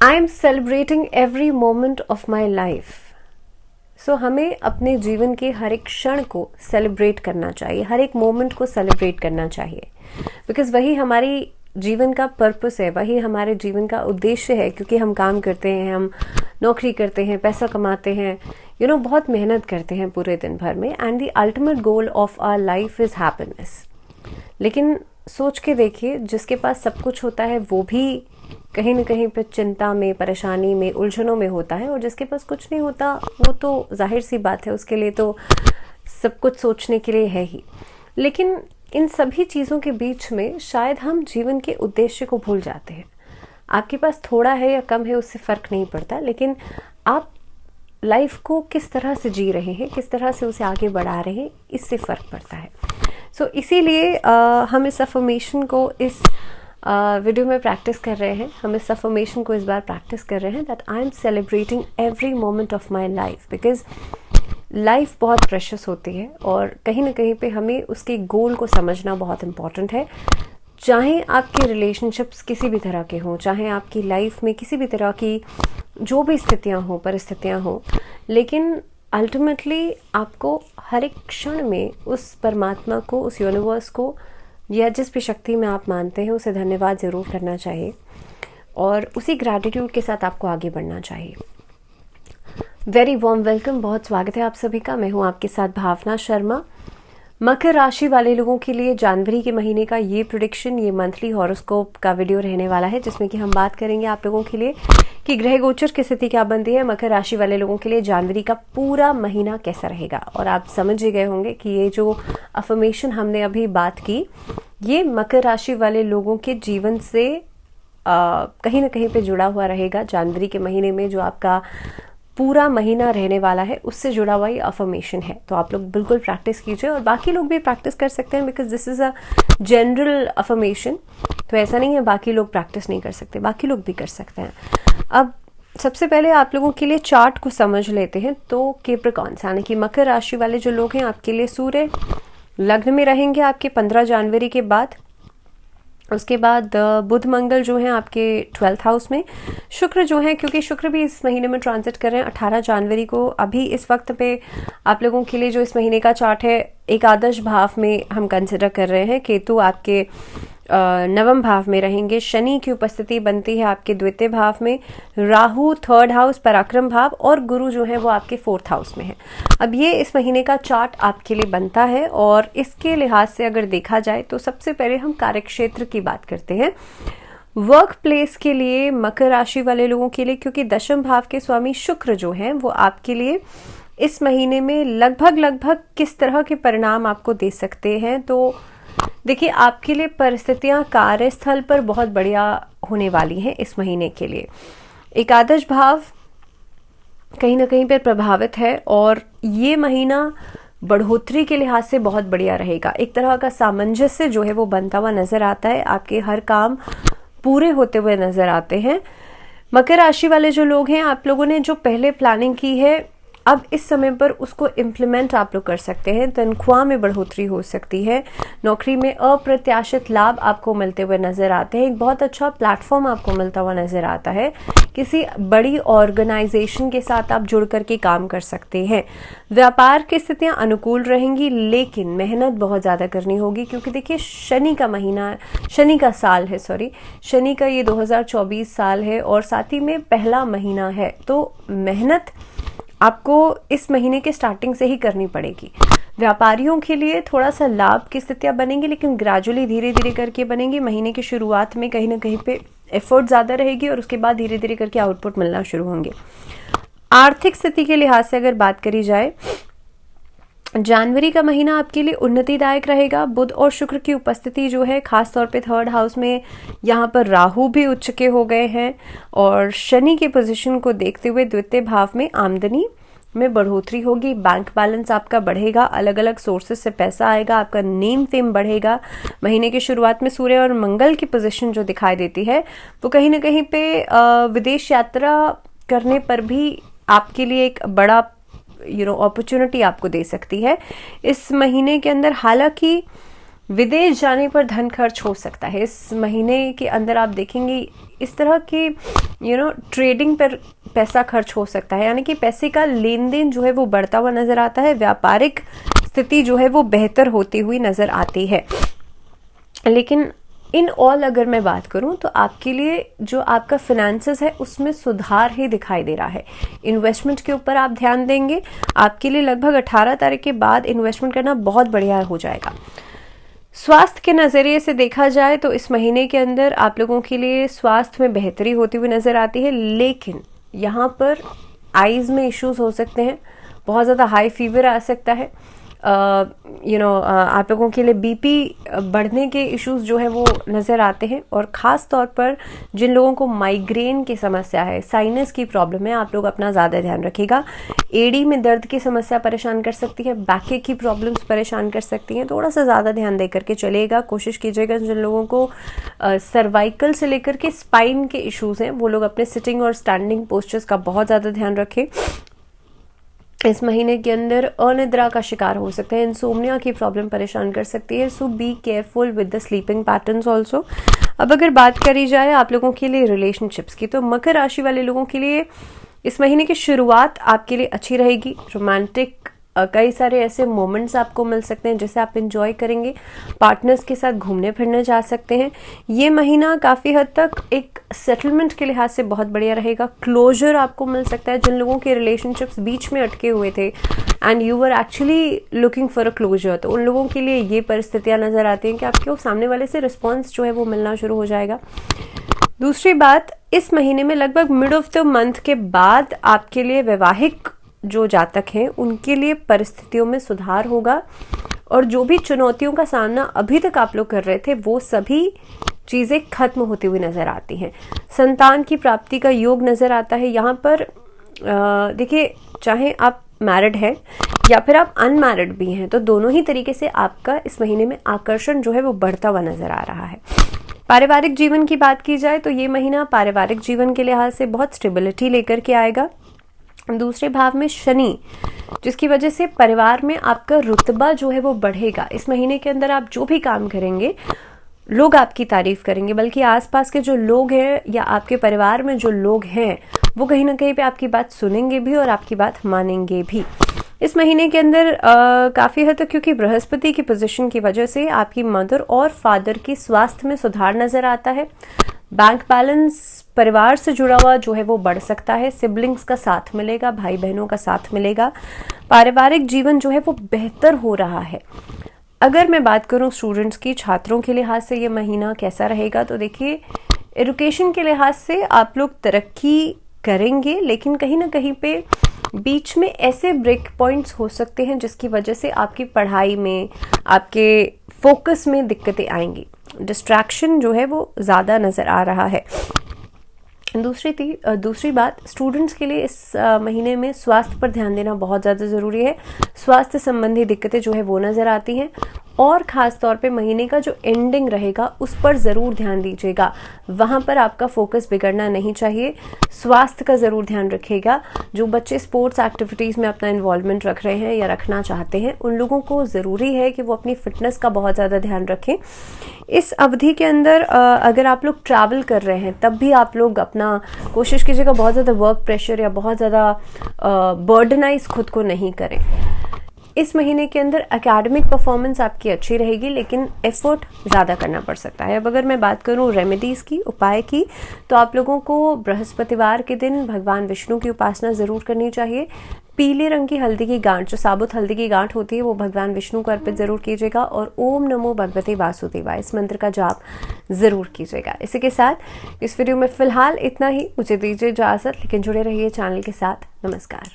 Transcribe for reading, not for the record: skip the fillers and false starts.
I am celebrating every moment of my life. So हमें अपने जीवन के हर एक क्षण को सेलिब्रेट करना चाहिए, हर एक मोमेंट को सेलिब्रेट करना चाहिए, बिकॉज वही हमारी जीवन का पर्पस है, वही हमारे जीवन का उद्देश्य है। क्योंकि हम काम करते हैं, हम नौकरी करते हैं, पैसा कमाते हैं, बहुत मेहनत करते हैं पूरे दिन भर में, and the ultimate goal of our life is happiness. लेकिन सोच के देखिए, जिसके पास सब कुछ होता है वो भी कहीं ना कहीं पे चिंता में, परेशानी में, उलझनों में होता है, और जिसके पास कुछ नहीं होता वो तो जाहिर सी बात है, उसके लिए तो सब कुछ सोचने के लिए है ही। लेकिन इन सभी चीज़ों के बीच में शायद हम जीवन के उद्देश्य को भूल जाते हैं। आपके पास थोड़ा है या कम है उससे फ़र्क नहीं पड़ता, लेकिन आप लाइफ को किस तरह से जी रहे हैं, किस तरह से उसे आगे बढ़ा रहे हैं, इससे फ़र्क पड़ता है। सो इसीलिए हम इस अफर्मेशन को इस वीडियो में प्रैक्टिस कर रहे हैं। हम इस अफर्मेशन को इस बार प्रैक्टिस कर रहे हैं that I am celebrating every moment of my life, because life बहुत प्रेशियस होती है और कहीं ना कहीं पे हमें उसके गोल को समझना बहुत इम्पॉर्टेंट है। चाहे आपके रिलेशनशिप्स किसी भी तरह के हों, चाहे आपकी लाइफ में किसी भी तरह की जो भी स्थितियां हों, परिस्थितियां हों, लेकिन अल्टीमेटली आपको हर एक क्षण में उस परमात्मा को, उस यूनिवर्स को, या जिस भी शक्ति में आप मानते हैं उसे धन्यवाद ज़रूर करना चाहिए, और उसी ग्रैटिट्यूड के साथ आपको आगे बढ़ना चाहिए। वेरी वार्म वेलकम, बहुत स्वागत है आप सभी का। मैं हूं आपके साथ भावना शर्मा। मकर राशि वाले लोगों के लिए जनवरी के महीने का ये प्रेडिक्शन, ये मंथली हॉरोस्कोप का वीडियो रहने वाला है, जिसमें कि हम बात करेंगे आप लोगों के लिए कि ग्रह गोचर की स्थिति क्या बनती है। मकर राशि वाले लोगों के लिए जनवरी का पूरा महीना कैसा रहेगा। और आप समझ ही गए होंगे कि ये जो अफर्मेशन हमने अभी बात की, ये मकर राशि वाले लोगों के जीवन से कहीं ना कहीं पे जुड़ा हुआ रहेगा। जनवरी के महीने में जो आपका पूरा महीना रहने वाला है उससे जुड़ा हुआ ये अफर्मेशन है। तो आप लोग बिल्कुल प्रैक्टिस कीजिए, और बाकी लोग भी प्रैक्टिस कर सकते हैं, because this is a general affirmation. तो ऐसा नहीं है बाकी लोग प्रैक्टिस नहीं कर सकते, बाकी लोग भी कर सकते हैं। अब सबसे पहले आप लोगों के लिए चार्ट को समझ लेते हैं। तो कैप्रिकॉर्न्स यानी कि मकर राशि वाले जो लोग हैं, आपके लिए सूर्य लग्न में रहेंगे आपके 15 जनवरी के बाद। उसके बाद बुध मंगल जो हैं आपके 12th हाउस में। शुक्र जो हैं, क्योंकि शुक्र भी इस महीने में ट्रांजिट कर रहे हैं 18 जनवरी को। अभी इस वक्त पे आप लोगों के लिए जो इस महीने का चार्ट है, एकादश भाव में हम कंसिडर कर रहे हैं। केतु आपके नवम भाव में रहेंगे। शनि की उपस्थिति बनती है आपके द्वितीय भाव में। राहु 3rd हाउस, पराक्रम भाव, और गुरु जो है वो आपके 4th हाउस में है। अब ये इस महीने का चार्ट आपके लिए बनता है, और इसके लिहाज से अगर देखा जाए तो सबसे पहले हम कार्यक्षेत्र की बात करते हैं। वर्क प्लेस के लिए मकर राशि वाले लोगों के लिए, क्योंकि दशम भाव के स्वामी शुक्र जो हैं वो आपके लिए इस महीने में लगभग किस तरह के परिणाम आपको दे सकते हैं। तो देखिए, आपके लिए परिस्थितियां कार्यस्थल पर बहुत बढ़िया होने वाली हैं इस महीने के लिए। एकादश भाव कहीं ना कहीं पर प्रभावित है, और ये महीना बढ़ोतरी के लिहाज से बहुत बढ़िया रहेगा। एक तरह का सामंजस्य जो है वो बनता हुआ नजर आता है, आपके हर काम पूरे होते हुए नजर आते हैं। मकर राशि वाले जो लोग हैं, आप लोगों ने जो पहले प्लानिंग की है, अब इस समय पर उसको इम्प्लीमेंट आप लोग कर सकते हैं। तनख्वाह में बढ़ोतरी हो सकती है। नौकरी में अप्रत्याशित लाभ आपको मिलते हुए नजर आते हैं। एक बहुत अच्छा प्लेटफॉर्म आपको मिलता हुआ नजर आता है। किसी बड़ी ऑर्गेनाइजेशन के साथ आप जुड़ करके काम कर सकते हैं। व्यापार की स्थितियां अनुकूल रहेंगी, लेकिन मेहनत बहुत ज़्यादा करनी होगी, क्योंकि देखिए शनि का महीना, शनि का साल है, शनि का ये 2024 साल है, और साथ ही में पहला महीना है। तो मेहनत आपको इस महीने के स्टार्टिंग से ही करनी पड़ेगी। व्यापारियों के लिए थोड़ा सा लाभ की स्थितियां बनेंगी, लेकिन ग्रेजुअली धीरे धीरे करके बनेंगी। महीने की शुरुआत में कहीं ना कहीं पे एफर्ट ज़्यादा रहेगी, और उसके बाद धीरे धीरे करके आउटपुट मिलना शुरू होंगे। आर्थिक स्थिति के लिहाज से अगर बात करी जाए, जनवरी का महीना आपके लिए उन्नतिदायक रहेगा। बुध और शुक्र की उपस्थिति जो है, खास तौर पे 3rd हाउस में, यहाँ पर राहु भी उच्च के हो गए हैं, और शनि के पोजीशन को देखते हुए द्वितीय भाव में आमदनी में बढ़ोतरी होगी। बैंक बैलेंस आपका बढ़ेगा, अलग अलग सोर्सेज से पैसा आएगा, आपका नेम फेम बढ़ेगा। महीने की शुरुआत में सूर्य और मंगल की पोजीशन जो दिखाई देती है, वो कहीं ना कहीं पे विदेश यात्रा करने पर भी आपके लिए एक बड़ा अपॉर्चुनिटी आपको दे सकती है इस महीने के अंदर। हालांकि विदेश जाने पर धन खर्च हो सकता है इस महीने के अंदर। आप देखेंगे इस तरह की ट्रेडिंग पर पैसा खर्च हो सकता है, यानी कि पैसे का लेन देन जो है वो बढ़ता हुआ नजर आता है, व्यापारिक स्थिति जो है वो बेहतर होती हुई नजर आती है। लेकिन इन ऑल अगर मैं बात करूं तो आपके लिए जो आपका फिनेंसेस है उसमें सुधार ही दिखाई दे रहा है। इन्वेस्टमेंट के ऊपर आप ध्यान देंगे, आपके लिए लगभग 18 तारीख के बाद इन्वेस्टमेंट करना बहुत बढ़िया हो जाएगा। स्वास्थ्य के नज़रिए से देखा जाए तो इस महीने के अंदर आप लोगों के लिए स्वास्थ्य में बेहतरी होती हुई नज़र आती है, लेकिन यहाँ पर आईज़ में इश्यूज हो सकते हैं, बहुत ज़्यादा हाई फीवर आ सकता है, आप लोगों के लिए बीपी बढ़ने के इश्यूज जो है वो नज़र आते हैं। और ख़ास तौर पर जिन लोगों को माइग्रेन की समस्या है, साइनस की प्रॉब्लम है, आप लोग अपना ज़्यादा ध्यान रखिएगा। एड़ी में दर्द की समस्या परेशान कर सकती है, बैक की प्रॉब्लम्स परेशान कर सकती हैं, थोड़ा सा ज़्यादा ध्यान दे करके चलिएगा। कोशिश कीजिएगा जिन लोगों को सर्वाइकल से लेकर के स्पाइन के इश्यूज़ हैं वो लोग अपने सिटिंग और स्टैंडिंग पोस्चर्स का बहुत ज़्यादा ध्यान रखें। इस महीने के अंदर अनिद्रा का शिकार हो सकते हैं, इंसोम्निया की प्रॉब्लम परेशान कर सकती है, so be careful with the sleeping patterns also. अब अगर बात करी जाए आप लोगों के लिए रिलेशनशिप्स की, तो मकर राशि वाले लोगों के लिए इस महीने की शुरुआत आपके लिए अच्छी रहेगी। रोमांटिक कई सारे ऐसे मोमेंट्स आपको मिल सकते हैं जिसे आप एंजॉय करेंगे, पार्टनर्स के साथ घूमने फिरने जा सकते हैं। ये महीना काफ़ी हद तक एक सेटलमेंट के लिहाज से बहुत बढ़िया रहेगा, क्लोजर आपको मिल सकता है। जिन लोगों के रिलेशनशिप्स बीच में अटके हुए थे and you were actually looking for a closure, तो उन लोगों के लिए ये परिस्थितियाँ नज़र आती हैं कि आपको सामने वाले से रिस्पॉन्स जो है वो मिलना शुरू हो जाएगा। दूसरी बात, इस महीने में लगभग मिड ऑफ द मंथ के बाद आपके लिए वैवाहिक जो जातक हैं उनके लिए परिस्थितियों में सुधार होगा, और जो भी चुनौतियों का सामना अभी तक आप लोग कर रहे थे वो सभी चीज़ें खत्म होती हुई नज़र आती हैं। संतान की प्राप्ति का योग नज़र आता है। यहाँ पर देखिए, चाहे आप मैरिड हैं या फिर आप अनमैरिड भी हैं, तो दोनों ही तरीके से आपका इस महीने में आकर्षण जो है वो बढ़ता हुआ नज़र आ रहा है। पारिवारिक जीवन की बात की जाए तो ये महीना पारिवारिक जीवन के लिहाज से बहुत स्टेबिलिटी लेकर के आएगा। दूसरे भाव में शनि, जिसकी वजह से परिवार में आपका रुतबा जो है वो बढ़ेगा। इस महीने के अंदर आप जो भी काम करेंगे लोग आपकी तारीफ करेंगे, बल्कि आसपास के जो लोग हैं या आपके परिवार में जो लोग हैं वो कहीं ना कहीं पे आपकी बात सुनेंगे भी और आपकी बात मानेंगे भी। इस महीने के अंदर काफ़ी हद तक, क्योंकि बृहस्पति की पोजीशन की वजह से आपकी मदर और फादर की स्वास्थ्य में सुधार नज़र आता है। बैंक बैलेंस परिवार से जुड़ा हुआ जो है वो बढ़ सकता है, सिबलिंग्स का साथ मिलेगा, भाई बहनों का साथ मिलेगा, पारिवारिक जीवन जो है वो बेहतर हो रहा है। अगर मैं बात करूं स्टूडेंट्स की, छात्रों के लिहाज से ये महीना कैसा रहेगा, तो देखिए एजुकेशन के लिहाज से आप लोग तरक्की करेंगे, लेकिन कहीं ना कहीं पे बीच में ऐसे ब्रेक पॉइंट्स हो सकते हैं जिसकी वजह से आपकी पढ़ाई में, आपके फोकस में दिक्कतें आएंगी। डिस्ट्रैक्शन जो है वो ज़्यादा नज़र आ रहा है। दूसरी बात, स्टूडेंट्स के लिए इस महीने में स्वास्थ्य पर ध्यान देना बहुत ज़्यादा ज़रूरी है। स्वास्थ्य संबंधी दिक्कतें जो है वो नज़र आती हैं, और ख़ास तौर पे महीने का जो एंडिंग रहेगा उस पर ज़रूर ध्यान दीजिएगा, वहाँ पर आपका फोकस बिगड़ना नहीं चाहिए। स्वास्थ्य का ज़रूर ध्यान रखिएगा। जो बच्चे स्पोर्ट्स एक्टिविटीज़ में अपना इन्वॉल्वमेंट रख रहे हैं या रखना चाहते हैं, उन लोगों को ज़रूरी है कि वो अपनी फिटनेस का बहुत ज़्यादा ध्यान रखें। इस अवधि के अंदर अगर आप लोग ट्रैवल कर रहे हैं तब भी आप लोग अपना कोशिश कीजिएगा बहुत ज़्यादा वर्क प्रेशर या बहुत ज़्यादा बर्डनाइज खुद को नहीं करें। इस महीने के अंदर एकेडमिक परफॉर्मेंस आपकी अच्छी रहेगी, लेकिन एफर्ट ज़्यादा करना पड़ सकता है। अब अगर मैं बात करूं रेमेडीज़ की, उपाय की, तो आप लोगों को बृहस्पतिवार के दिन भगवान विष्णु की उपासना ज़रूर करनी चाहिए। पीले रंग की हल्दी की गांठ, जो साबुत हल्दी की गांठ होती है, वो भगवान विष्णु को अर्पित ज़रूर कीजिएगा, और ओम नमो भगवते वासुदेवाय इस मंत्र का जाप ज़रूर कीजिएगा। इसी के साथ इस वीडियो में फ़िलहाल इतना ही। मुझे दीजिए इजाज़त, लेकिन जुड़े रहिए चैनल के साथ। नमस्कार।